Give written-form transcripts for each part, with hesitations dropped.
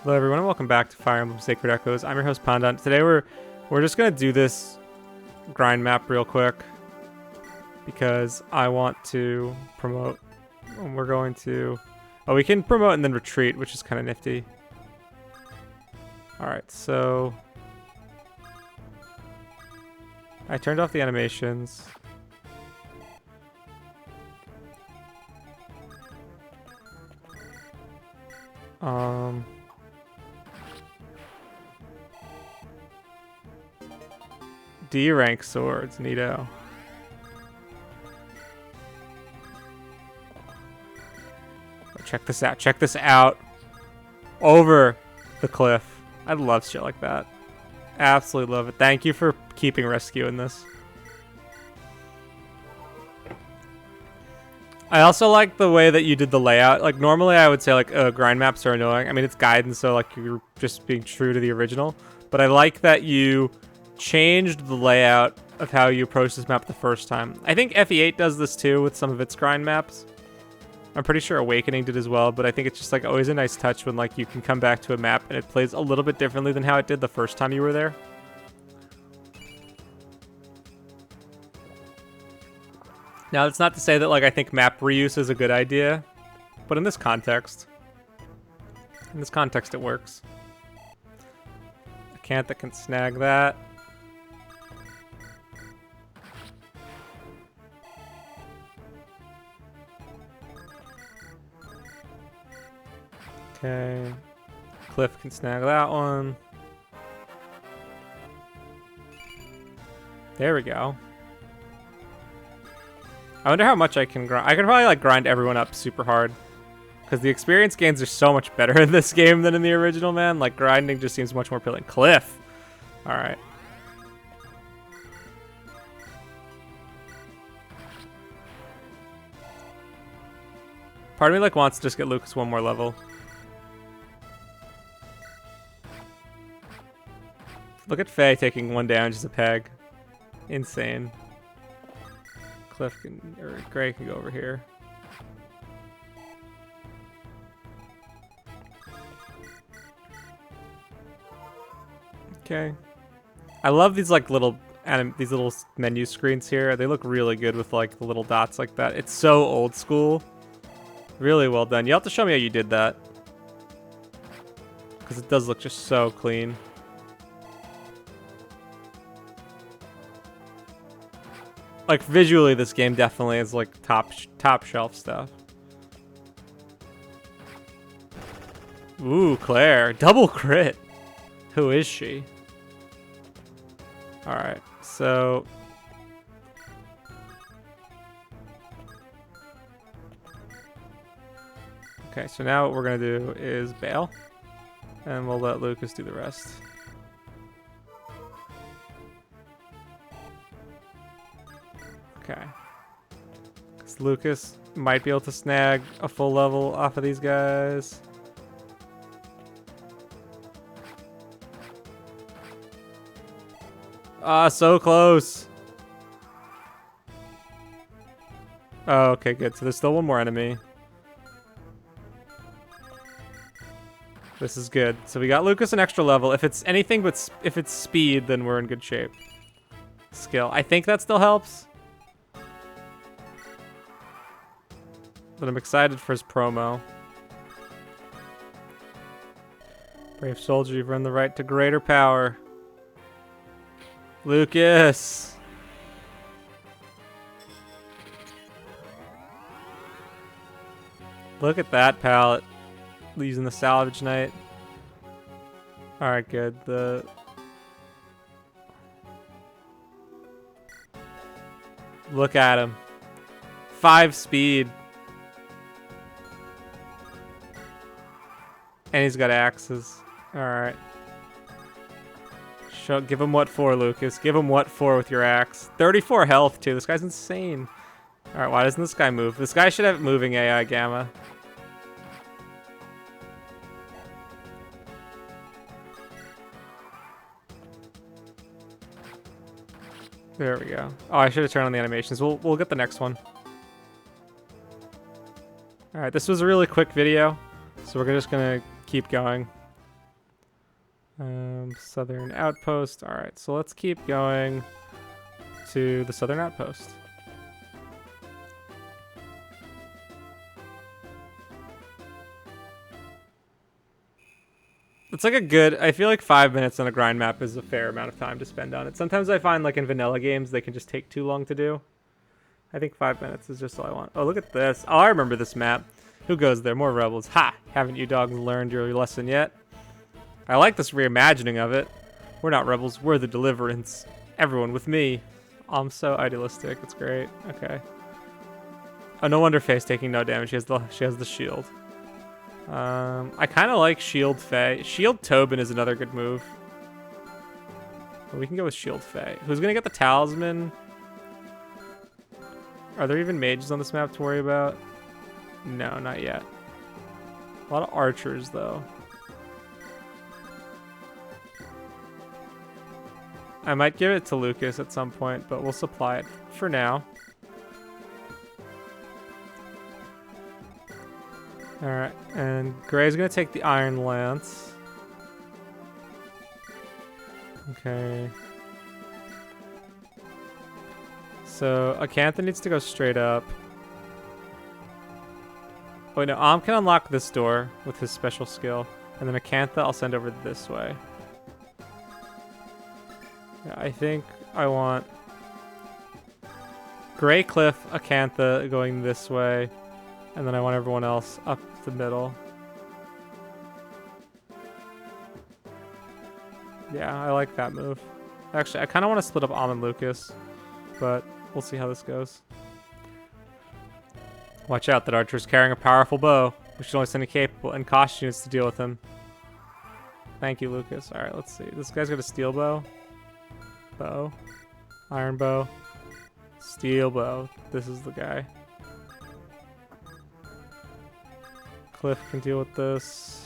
Hello everyone and welcome back to Fire Emblem Sacred Echoes. I'm your host Pandan. Today we're just gonna do this grind map real quick because I want to promote. We're going to we can promote and then retreat, which is kind of nifty. Alright, so I turned off the animations. D rank swords, neato. Check this out. Check this out. Over the cliff. I love shit like that. Absolutely love it. Thank you for keeping rescue in this. I also like the way that you did the layout. Like normally I would say like grind maps are annoying. I mean it's Gaiden, so like you're just being true to the original. But I like that you changed the layout of how you approach this map the first time. I think FE8 does this too with some of its grind maps. I'm pretty sure Awakening did as well, but I think it's just like always a nice touch when like you can come back to a map and it plays a little bit differently than how it did the first time you were there. Now, that's not to say that like I think map reuse is a good idea, but in this context it works. A Cant that can snag that. Okay, Cliff can snag that one. There we go. I wonder how much I can grind. I can probably like grind everyone up super hard because the experience gains are so much better in this game than in the original, man. Like grinding just seems much more appealing. Cliff. All right. Part of me like wants to just get Lucas one more level. Look at Faye taking one damage as a peg. Insane. Cliff can, or Gray can go over here. Okay. I love these like little menu screens here. They look really good with like the little dots like that. It's so old school. Really well done. You'll have to show me how you did that, because it does look just so clean. Like visually, this game definitely is like top shelf stuff. Ooh, Claire, double crit. Who is she? All right, so okay, so now what we're gonna do is bail, and we'll let Lucas do the rest. Okay. Because Lucas might be able to snag a full level off of these guys. Ah, so close. Oh, okay, good. So there's still one more enemy. This is good. So we got Lucas an extra level. If it's anything but if it's speed, then we're in good shape. Skill. I think that still helps. But I'm excited for his promo. Brave soldier, you've earned the right to greater power. Lucas! Look at that palette. Using the salvage knight. Alright, good. Look at him. 5 speed. And he's got axes. Alright. Give him what for, Lucas. Give him what for with your axe. 34 health, too. This guy's insane. Alright, why doesn't this guy move? This guy should have moving AI Gamma. There we go. Oh, I should have turned on the animations. We'll get the next one. Alright, this was a really quick video, so we're just gonna keep going. Southern Outpost. All right, so let's keep going to the Southern Outpost. It's like a good, I feel like 5 minutes on a grind map is a fair amount of time to spend on it. Sometimes I find like in vanilla games, they can just take too long to do. I think 5 minutes is just all I want. Oh, look at this. Oh, I remember this map. Who goes there? More rebels. Ha! Haven't you dogs learned your lesson yet? I like this reimagining of it. We're not rebels, we're the deliverance. Everyone with me. I'm so idealistic. It's great. Okay. Oh, no wonder Faye's taking no damage. She has the shield. I kind of like Shield Faye. Shield Tobin is another good move. But we can go with Shield Faye. Who's gonna get the talisman? Are there even mages on this map to worry about? No, not yet. A lot of archers, though. I might give it to Lucas at some point, but we'll supply it for now. Alright, and Gray's gonna take the Iron Lance. Okay. So, Acantha needs to go straight up. Oh, wait, no, Alm can unlock this door with his special skill. And then Acantha I'll send over this way. Yeah, I think I want Gray Cliff, Acantha going this way. And then I want everyone else up the middle. Yeah, I like that move. Actually, I kind of want to split up Alm and Lucas. But we'll see how this goes. Watch out, that archer's carrying a powerful bow. We should only send a capable and cautious units to deal with him. Thank you, Lucas. Alright, let's see. This guy's got a steel bow. Bow. Iron bow. Steel bow. This is the guy. Cliff can deal with this.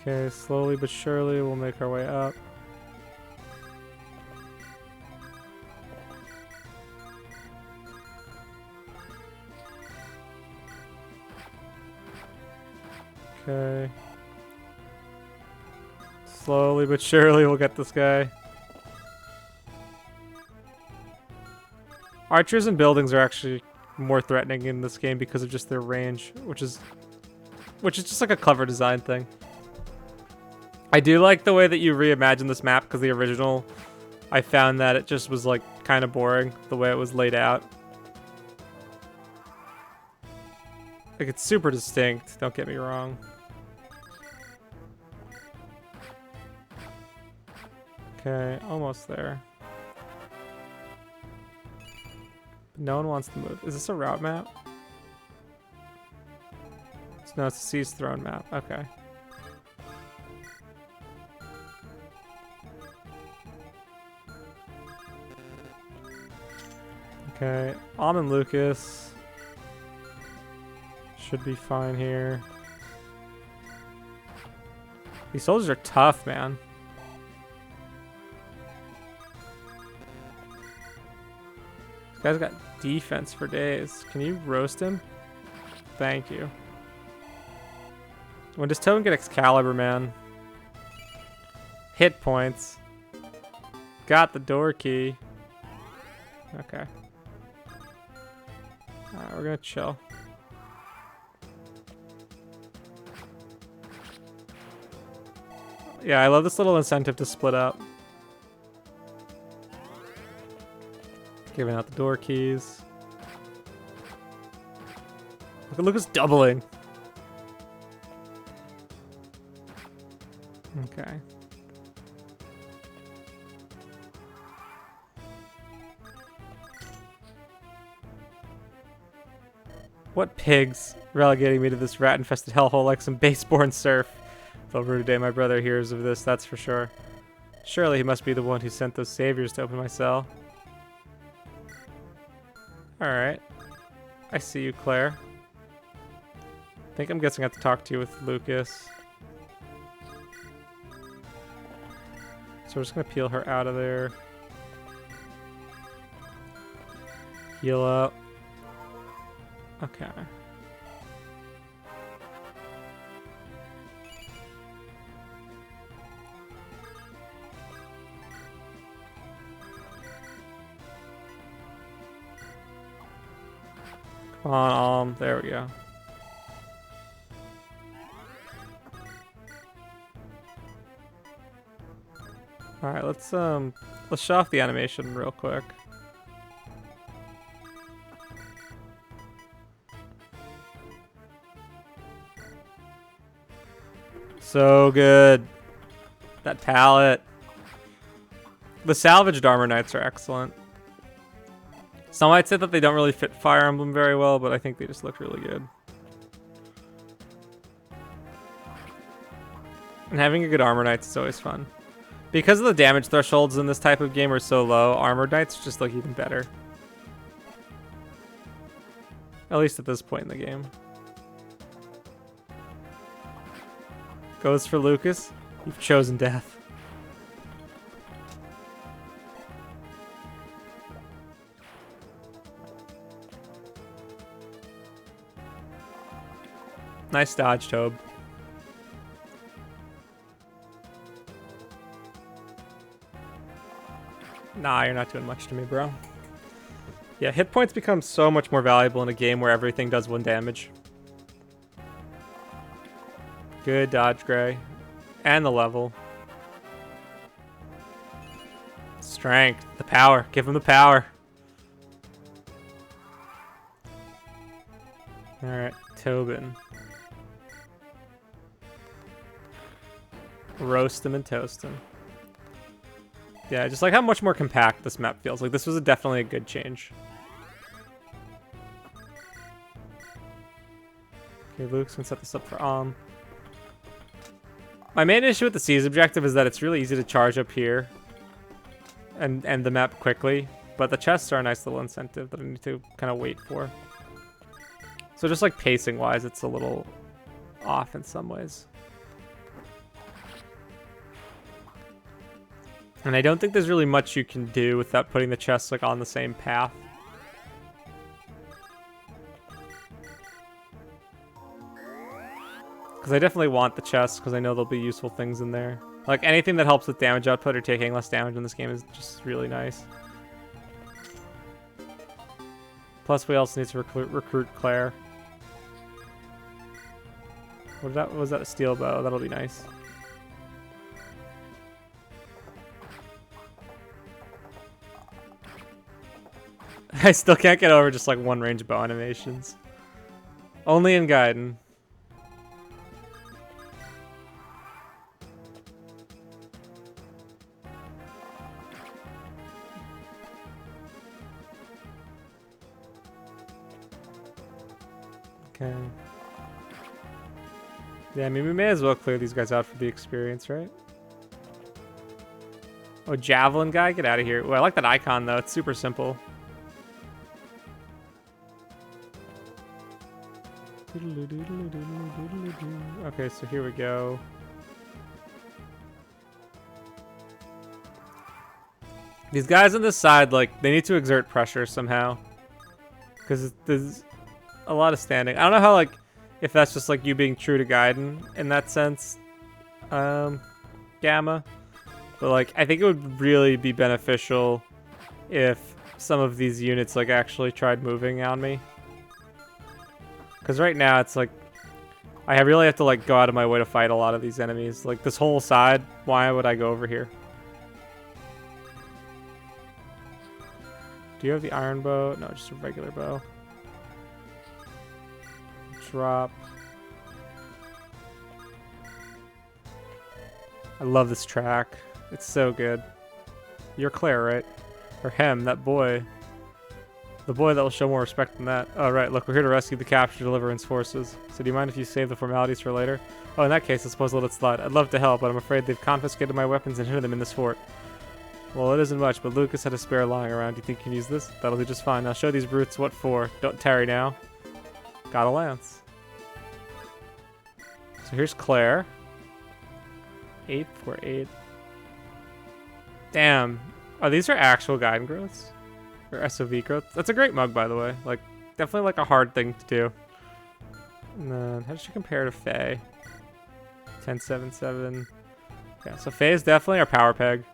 Okay, slowly but surely we'll make our way up. Okay. Slowly but surely we'll get this guy. Archers and buildings are actually more threatening in this game because of just their range, which is just like a clever design thing. I do like the way that you reimagine this map because the original, I found that it just was like kind of boring the way it was laid out. Like it's super distinct, don't get me wrong. Okay, almost there. No one wants to move. Is this a route map? No, it's a Seas Throne map. Okay. Okay, Alm and Lucas should be fine here. These soldiers are tough, man. This guy's got defense for days. Can you roast him? Thank you. When does Tobin get Excalibur, man? Hit points. Got the door key. Okay. Alright, we're gonna chill. Yeah, I love this little incentive to split up. Giving out the door keys. Look at Lucas doubling. Okay. What pigs relegating me to this rat-infested hellhole like some base-born serf. Felt rude today my brother hears of this, that's for sure. Surely he must be the one who sent those saviors to open my cell. Alright. I see you, Claire. I think I'm guessing I have to talk to you with Lucas. So we're just gonna peel her out of there. Heal up. Okay. Come on, there we go. All right, let's show off the animation real quick. So good. That palette. The salvaged armor knights are excellent. Some might say that they don't really fit Fire Emblem very well, but I think they just look really good. And having a good armor knight is always fun. Because of the damage thresholds in this type of game are so low, armored knights just look even better. At least at this point in the game. Goes for Lucas. You've chosen death. Nice dodge, Tobe. Nah, you're not doing much to me, bro. Yeah, hit points become so much more valuable in a game where everything does 1 damage. Good dodge, Gray. And the level. Strength. The power. Give him the power. Alright, Tobin. Roast him and toast him. Yeah, just like how much more compact this map feels. Like, this was definitely a good change. Okay, Luke's gonna set this up for Alm. My main issue with the siege objective is that it's really easy to charge up here and end the map quickly, but the chests are a nice little incentive that I need to kind of wait for. So just like pacing wise, it's a little off in some ways. And I don't think there's really much you can do without putting the chests like on the same path. Because I definitely want the chests because I know there'll be useful things in there. Like anything that helps with damage output or taking less damage in this game is just really nice. Plus we also need to recruit Claire. What was that, a steel bow? That'll be nice. I still can't get over just like one range bow animations. Only in Gaiden. Okay. Yeah, I mean, we may as well clear these guys out for the experience, right? Oh, Javelin guy? Get out of here. Well, I like that icon, though. It's super simple. Okay, so here we go. These guys on this side, like, they need to exert pressure somehow. Because there's a lot of standing. I don't know how, like, if that's just, like, you being true to Gaiden in that sense. Gamma. But, like, I think it would really be beneficial if some of these units, like, actually tried moving on me. Because right now, it's like, I really have to, like, go out of my way to fight a lot of these enemies. Like, this whole side, why would I go over here? Do you have the iron bow? No, just a regular bow. Drop. I love this track. It's so good. You're Claire, right? Or him, that boy. The boy that will show more respect than that. Oh, right. Look, we're here to rescue the captured deliverance forces. So do you mind if you save the formalities for later? Oh, in that case, I suppose I'll let it slide. I'd love to help, but I'm afraid they've confiscated my weapons and hidden them in this fort. Well, it isn't much, but Lucas had a spare lying around. Do you think you can use this? That'll do just fine. Now show these brutes what for. Don't tarry now. Got a lance. So here's Claire. 848. Damn. Oh, these are actual Gaiden growths? for SOV growth. That's a great mug, by the way. Like, definitely like a hard thing to do. And then, how does she compare to Faye? 10-7-7. Yeah, so Faye is definitely our power peg.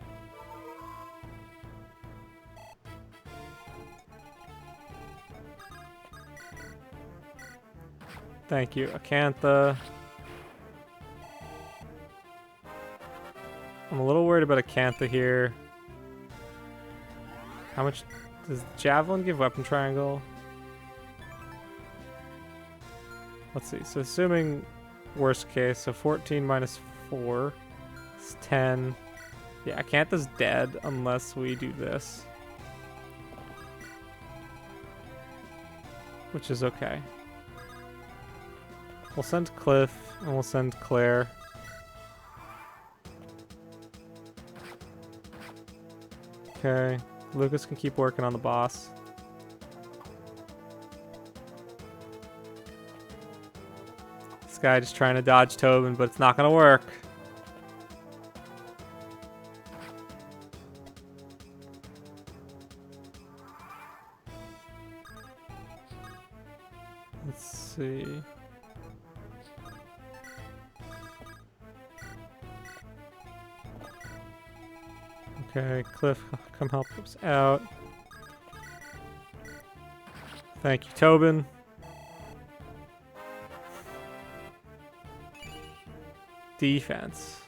Thank you, Acantha. I'm a little worried about Acantha here. How much does Javelin give weapon triangle? Let's see. So assuming worst case, so 14 minus 4 is 10. Yeah, Acantha's dead unless we do this. Which is okay. We'll send Cliff and we'll send Claire. Okay. Lucas can keep working on the boss. This guy just trying to dodge Tobin, but it's not gonna work. Let's see. Okay, Cliff, come help us out. Thank you, Tobin. Defense.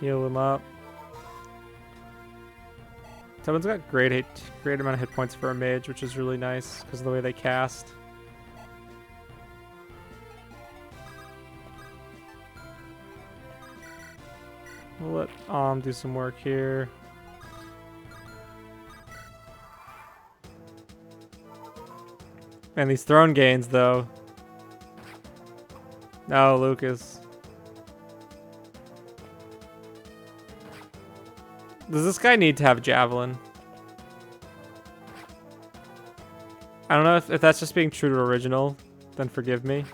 Heal him up. Tobin's got great amount of hit points for a mage, which is really nice because of the way they cast. We'll let Alm do some work here. And these throne gains, though. No, Lucas. Does this guy need to have Javelin? I don't know if that's just being true to original, then forgive me.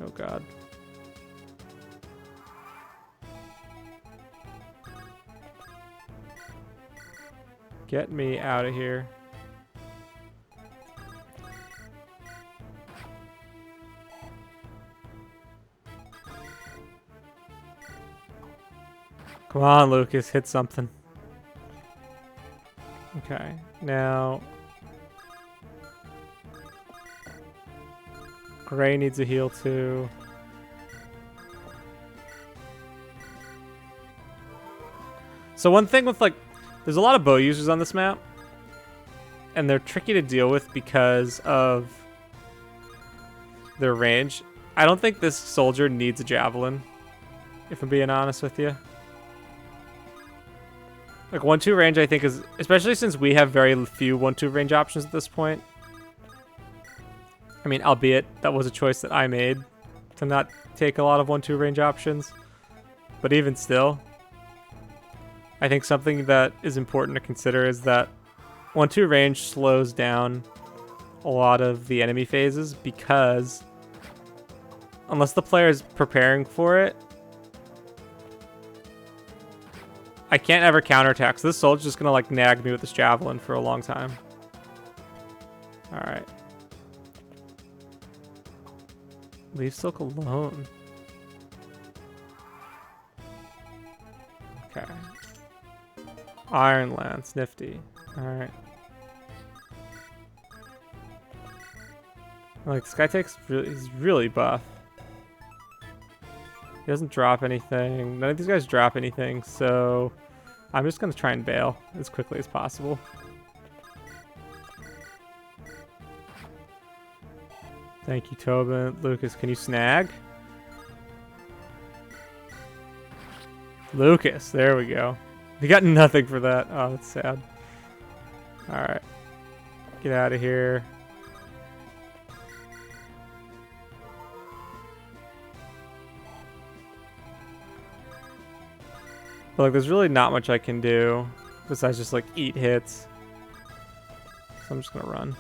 Oh god. Get me out of here. Come on, Lucas, hit something. Okay, now Gray needs a heal too. So one thing with like, there's a lot of bow users on this map, and they're tricky to deal with because of their range. I don't think this soldier needs a javelin, if I'm being honest with you. Like 1-2 range, I think is, especially since we have very few 1-2 range options at this point. I mean, albeit that was a choice that I made to not take a lot of 1-2 range options, but even still, I think something that is important to consider is that 1-2 range slows down a lot of the enemy phases because unless the player is preparing for it, I can't ever counterattack. So this soldier's just gonna like nag me with this javelin for a long time. Alright. Leave Silk alone. Okay. Iron Lance, nifty. Alright. Like, this guy takes he's really buff. He doesn't drop anything. None of these guys drop anything, so I'm just gonna try and bail as quickly as possible. Thank you, Tobin. Lucas, can you snag? Lucas, there we go. He got nothing for that. Oh, that's sad. Alright. Get out of here. But like, there's really not much I can do besides just like eat hits. So I'm just gonna run.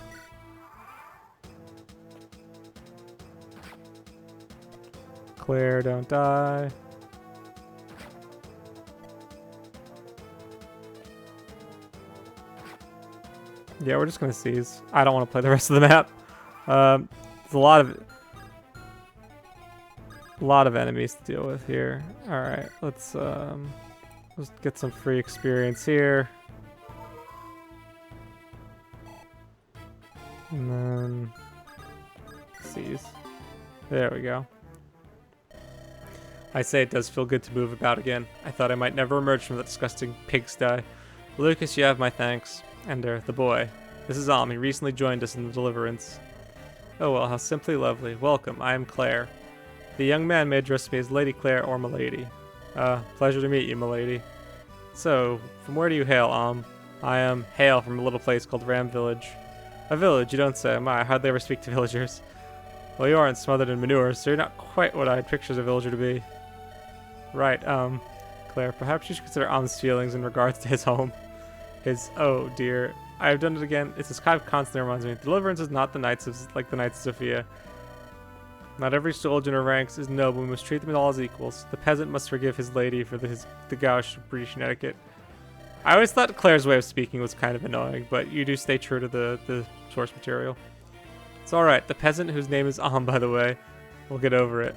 Claire, don't die. Yeah, we're just gonna seize. I don't want to play the rest of the map. There's a lot of enemies to deal with here. All right, let's get some free experience here, and then seize. There we go. I say it does feel good to move about again. I thought I might never emerge from that disgusting pigsty. Lucas, you have my thanks. And the boy. This is Alm. He recently joined us in the Deliverance. Oh well, how simply lovely. Welcome, I am Claire. The young man may address me as Lady Claire or Milady. Pleasure to meet you, Milady. So, from where do you hail, Alm? I hail from a little place called Ram Village. A village, you don't say. I hardly ever speak to villagers. Well, you aren't smothered in manure, so you're not quite what I'd picture a villager to be. Right, Claire, perhaps you should consider Alm's feelings in regards to his home. Oh dear, I've done it again. It's this kind of constantly reminds me. Deliverance is not the Knights of Sophia. Not every soldier in our ranks is noble. We must treat them all as equals. The peasant must forgive his lady for the gauche of British etiquette. I always thought Claire's way of speaking was kind of annoying, but you do stay true to the source material. It's alright. The peasant, whose name is Alm, by the way, will get over it.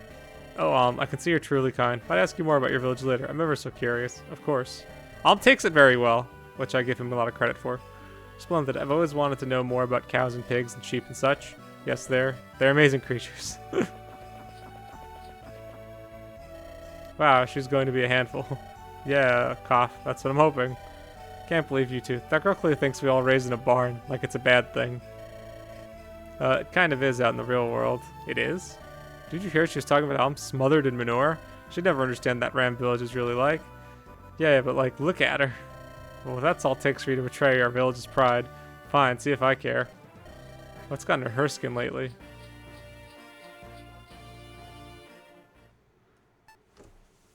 Oh, Alm, I can see you're truly kind. I'd ask you more about your village later. I'm ever so curious. Of course. Alm takes it very well, which I give him a lot of credit for. Splendid. I've always wanted to know more about cows and pigs and sheep and such. Yes, they're amazing creatures. Wow, she's going to be a handful. Yeah, cough. That's what I'm hoping. Can't believe you two. That girl clearly thinks we all raised in a barn, like it's a bad thing. It kind of is out in the real world. It is? Did you hear she was talking about how I'm smothered in manure? She'd never understand that Ram Village is really like. Yeah, but like, look at her. Well, that's all it takes for you to betray our village's pride. Fine, see if I care. What's gotten her skin lately?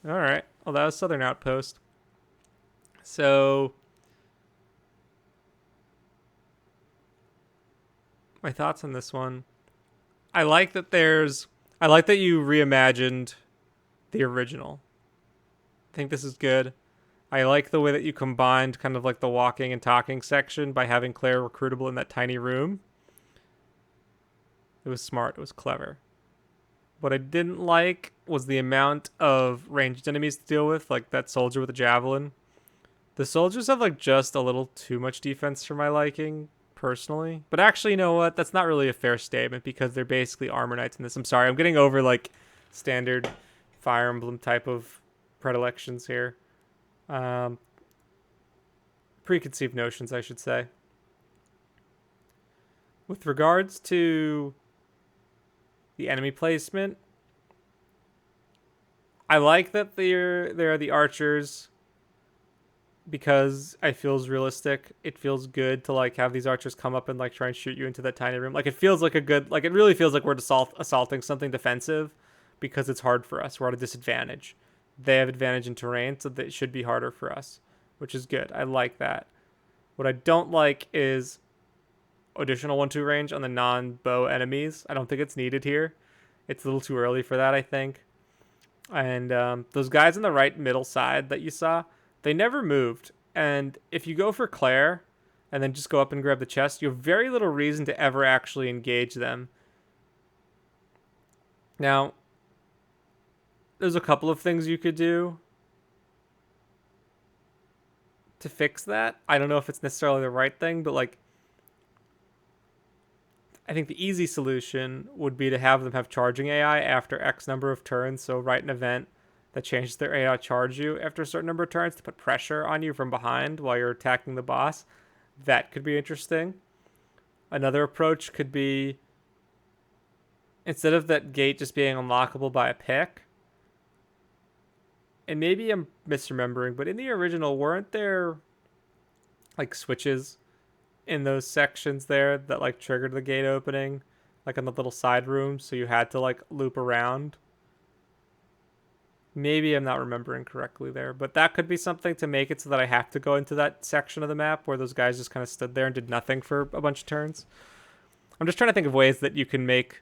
Alright, well that was Southern Outpost. So, my thoughts on this one. I like that you reimagined the original. I think this is good. I like the way that you combined kind of like the walking and talking section by having Claire recruitable in that tiny room. It was smart. It was clever. What I didn't like was the amount of ranged enemies to deal with, like that soldier with a javelin. The soldiers have like just a little too much defense for my liking, personally. But actually, you know what? That's not really a fair statement because they're basically armor knights in this. I'm sorry. I'm getting over like standard Fire Emblem type of predilections here. Preconceived notions, I should say. With regards to the enemy placement, I like that there are the archers because it feels realistic. It feels good to like have these archers come up and like try and shoot you into that tiny room. Like it feels like it really feels like we're assaulting something defensive because it's hard for us. We're at a disadvantage. They have advantage in terrain, so it should be harder for us, which is good. I like that. What I don't like is additional 1-2 range on the non-bow enemies. I don't think it's needed here. It's a little too early for that, I think. And those guys on the right middle side that you saw, they never moved. And if you go for Claire and then just go up and grab the chest, you have very little reason to ever actually engage them. Now, there's a couple of things you could do to fix that. I don't know if it's necessarily the right thing, but like, I think the easy solution would be to have them have charging AI after X number of turns. So write an event that changes their AI charge you after a certain number of turns to put pressure on you from behind while you're attacking the boss. That could be interesting. Another approach could be, instead of that gate just being unlockable by a pick, and maybe I'm misremembering, but in the original, weren't there like switches in those sections there that like triggered the gate opening, like in the little side room, so you had to like loop around? Maybe I'm not remembering correctly there, but that could be something to make it so that I have to go into that section of the map where those guys just kind of stood there and did nothing for a bunch of turns. I'm just trying to think of ways that you can make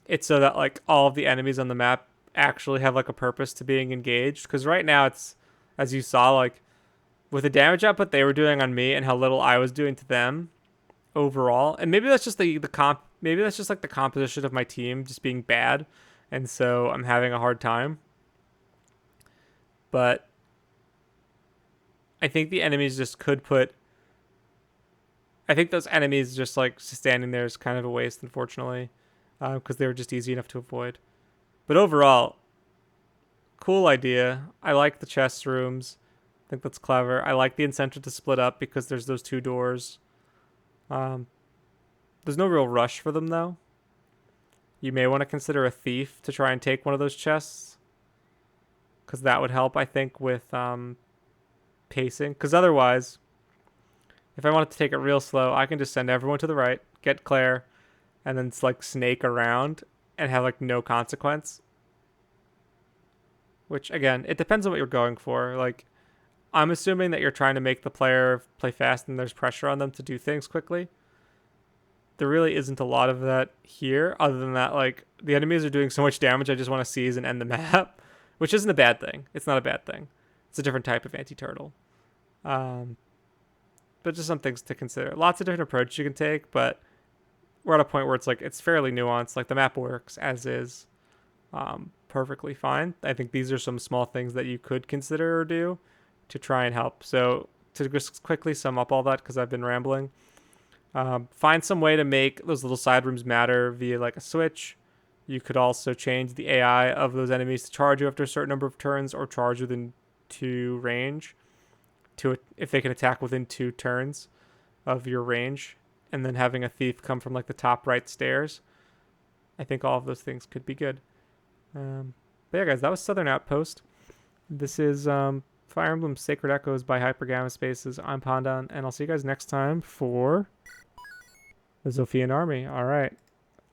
it so that like all of the enemies on the map actually have like a purpose to being engaged. Because right now it's, as you saw, like with the damage output they were doing on me and how little I was doing to them overall. And maybe that's just the comp. Maybe that's just like the composition of my team just being bad, and so I'm having a hard time. But I think the enemies just could put. I think those enemies just like standing there is kind of a waste, unfortunately, because they were just easy enough to avoid. But overall, cool idea. I like the chest rooms. I think that's clever. I like the incentive to split up because there's those 2 doors. There's no real rush for them, though. You may want to consider a thief to try and take one of those chests, because that would help, I think, with pacing. Because otherwise, if I wanted to take it real slow, I can just send everyone to the right, get Claire, and then like snake around and have like no consequence. Which, again, it depends on what you're going for. Like, I'm assuming that you're trying to make the player play fast and there's pressure on them to do things quickly. There really isn't a lot of that here, other than that, like, the enemies are doing so much damage, I just want to seize and end the map, which isn't a bad thing. It's not a bad thing. It's a different type of anti-turtle. But just some things to consider. Lots of different approaches you can take, but we're at a point where it's like, it's fairly nuanced. Like, the map works as is perfectly fine. I think these are some small things that you could consider or do to try and help. So to just quickly sum up all that, because I've been rambling, find some way to make those little side rooms matter via like a switch. You could also change the AI of those enemies to charge you after a certain number of turns or charge within 2 range to if they can attack within 2 turns of your range, and then having a thief come from like the top right stairs. I think all of those things could be good. But yeah, guys, that was Southern Outpost. This is Fire Emblem Sacred Echoes by Hypergammaspaces. I'm Pandan, and I'll see you guys next time for the Zophian Army. All right.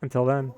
Until then.